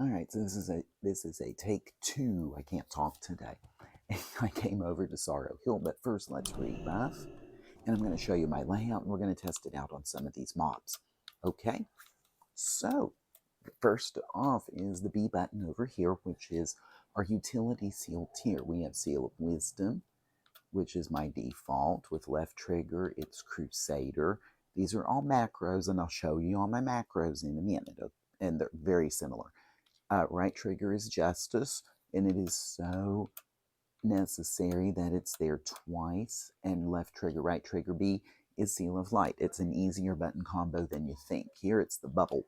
All right, so this is a take two. I can't talk today. I came over to Sorrow Hill, but first let's rebuff, and I'm going to show you my layout, and we're going to test it out on some of these mobs. Okay, so first off is the B button over here, which is our utility seal tier. We have Seal of Wisdom, which is my default. With left trigger, it's Crusader. These are all macros, and I'll show you all my macros in a minute, and they're very similar. Right trigger is Justice, and it is so necessary that it's there twice. And left trigger, right trigger B is Seal of Light. It's an easier button combo than you think. Here it's the bubble,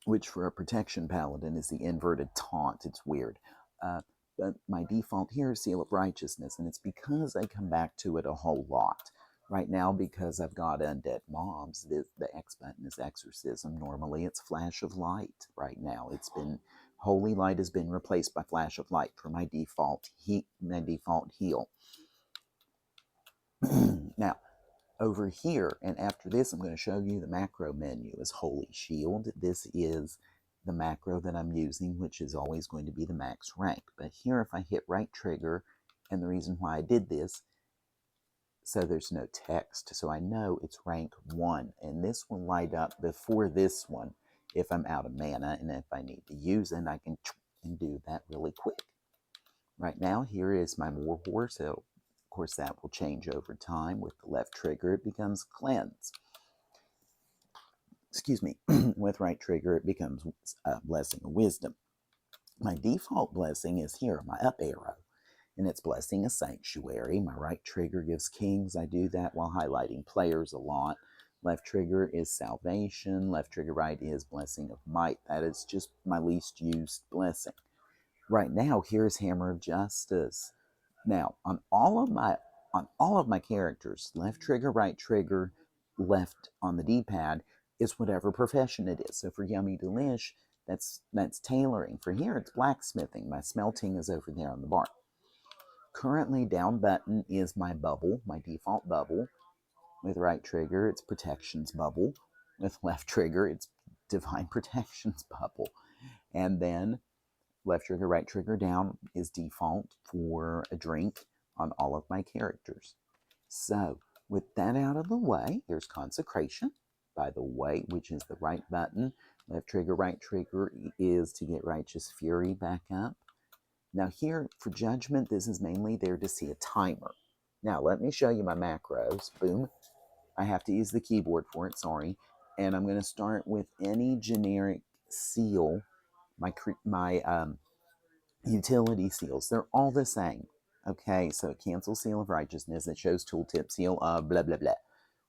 which for a protection paladin is the inverted taunt. It's weird. But my default here is Seal of Righteousness, and it's because I come back to it a whole lot. Right now, because I've got undead mobs, the X button is Exorcism. Normally, it's Flash of Light. Right now, it's been Holy Light has been replaced by Flash of Light for my default heal. Now, over here, and after this, I'm going to show you the macro menu is Holy Shield. This is the macro that I'm using, which is always going to be the max rank. But here, if I hit right trigger, and the reason why I did this, so there's no text, so I know it's rank 1, and this will light up before this one if I'm out of mana, and if I need to use it, I can do that really quick. Right now, here is my Warhorse. So, of course, that will change over time. With the left trigger, it becomes Cleanse. Excuse me. With right trigger, it becomes Blessing of Wisdom. My default blessing is here, my up arrow, and it's Blessing of Sanctuary. My right trigger gives Kings. I do that while highlighting players a lot. Left trigger is Salvation. Left trigger right is Blessing of Might. That is just my least used blessing. Right now, here's Hammer of Justice. Now, on all of my characters, left trigger, right trigger, left on the D-pad is whatever profession it is. So for Yummy Delish, that's tailoring. For here, it's blacksmithing. My smelting is over there on the bar. Currently, down button is my bubble, my default bubble. With right trigger, it's Protections bubble. With left trigger, it's Divine Protections bubble. And then left trigger, right trigger down is default for a drink on all of my characters. So, with that out of the way, here's Consecration, by the way, which is the right button. Left trigger, right trigger is to get Righteous Fury back up. Now here, for Judgment, this is mainly there to see a timer. Now, let me show you my macros. Boom. I have to use the keyboard for it, sorry. And I'm going to start with any generic seal, my utility seals. They're all the same. Okay, so Cancel Seal of Righteousness. It shows Tooltip Seal of blah, blah, blah.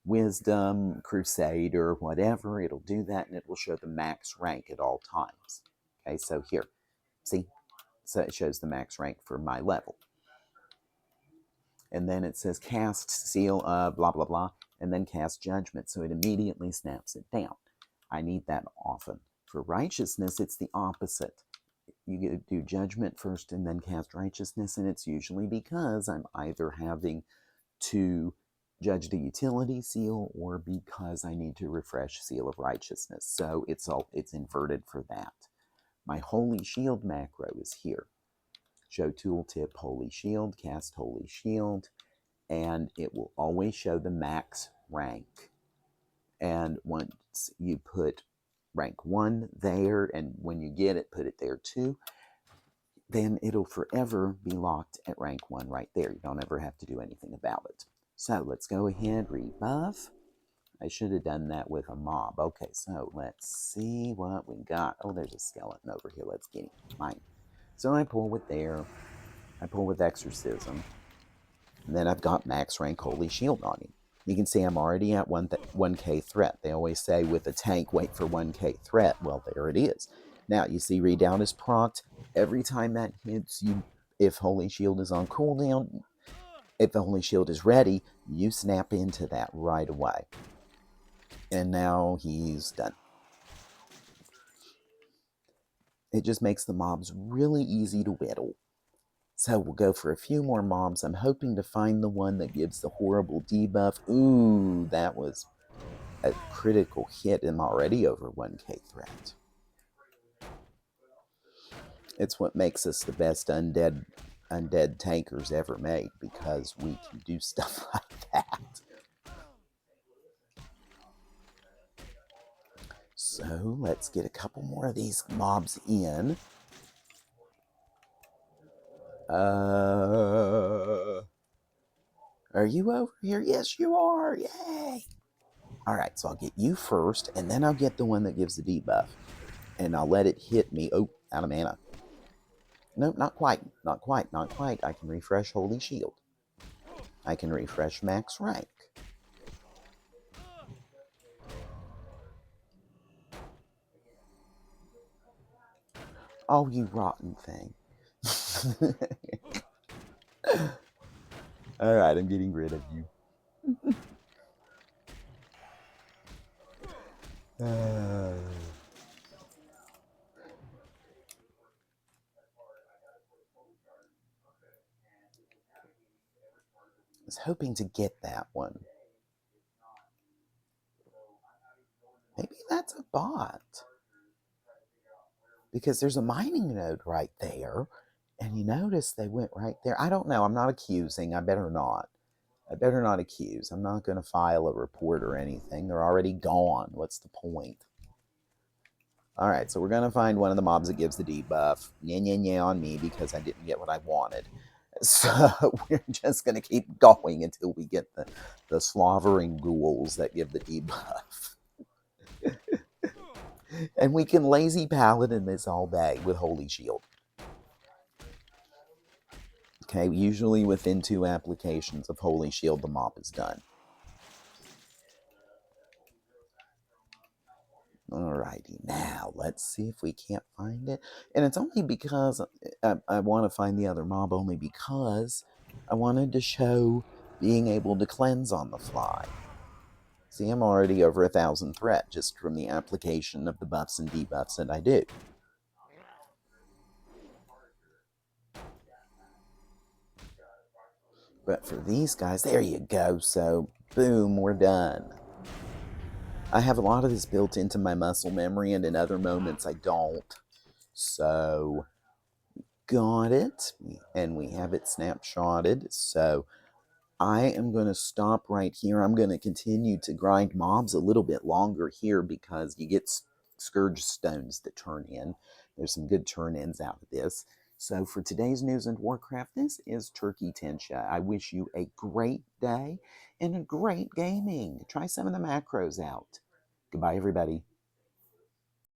Wisdom, Crusader, whatever. It'll do that, and it will show the max rank at all times. Okay, so here. See? So it shows the max rank for my level. And then it says Cast Seal of blah, blah, blah, and then Cast Judgment. So it immediately snaps it down. I need that often. For Righteousness, it's the opposite. You do Judgment first and then cast Righteousness, and it's usually because I'm either having to judge the utility seal or because I need to refresh Seal of Righteousness. So it's inverted for that. My Holy Shield macro is here. Show Tooltip Holy Shield, cast Holy Shield, and it will always show the max rank. And once you put rank 1 there, and when you get it, put it there too, then it'll forever be locked at rank 1 right there. You don't ever have to do anything about it. So let's go ahead, rebuff. I should have done that with a mob. Okay, so let's see what we got. Oh, there's a skeleton over here. Let's get him. Mine. So I pull with there. I pull with Exorcism. And then I've got max rank Holy Shield on him. You can see I'm already at 1k threat. They always say with a tank, wait for 1k threat. Well, there it is. Now, you see Redown is procced. Every time that hits you, if Holy Shield is on cooldown, if the Holy Shield is ready, you snap into that right away. And now he's done. It just makes the mobs really easy to whittle. So we'll go for a few more mobs. I'm hoping to find the one that gives the horrible debuff. Ooh, that was a critical hit. I'm already over 1k threat. It's what makes us the best undead tankers ever made, because we can do stuff like that. So let's get a couple more of these mobs in. Are you over here? Yes, you are. Yay! All right, so I'll get you first, and then I'll get the one that gives the debuff. And I'll let it hit me. Oh, out of mana. Nope, not quite. Not quite. Not quite. I can refresh Holy Shield. I can refresh Max Rank. Oh, you rotten thing. All right, I'm getting rid of you. I was hoping to get that one. Maybe that's a bot. Because there's a mining node right there. And you notice they went right there. I don't know. I'm not accusing. I better not. I better not accuse. I'm not going to file a report or anything. They're already gone. What's the point? All right, so we're going to find one of the mobs that gives the debuff. Yeah on me because I didn't get what I wanted. So we're just going to keep going until we get the slavering ghouls that give the debuff. And we can lazy Paladin this all day with Holy Shield. Okay, usually within 2 applications of Holy Shield, the mob is done. Alrighty, now let's see if we can't find it. And it's only because I want to find the other mob, only because I wanted to show being able to cleanse on the fly. See, I'm already over 1,000 threat just from the application of the buffs and debuffs that I do. But for these guys, there you go. So, boom, we're done. I have a lot of this built into my muscle memory, and in other moments I don't. So, got it. And we have it snapshotted. So, I am going to stop right here. I'm going to continue to grind mobs a little bit longer here because you get Scourge Stones that turn in. There's some good turn-ins out of this. So for today's news in Warcraft, this is Turkeytentia. I wish you a great day and a great gaming. Try some of the macros out. Goodbye, everybody.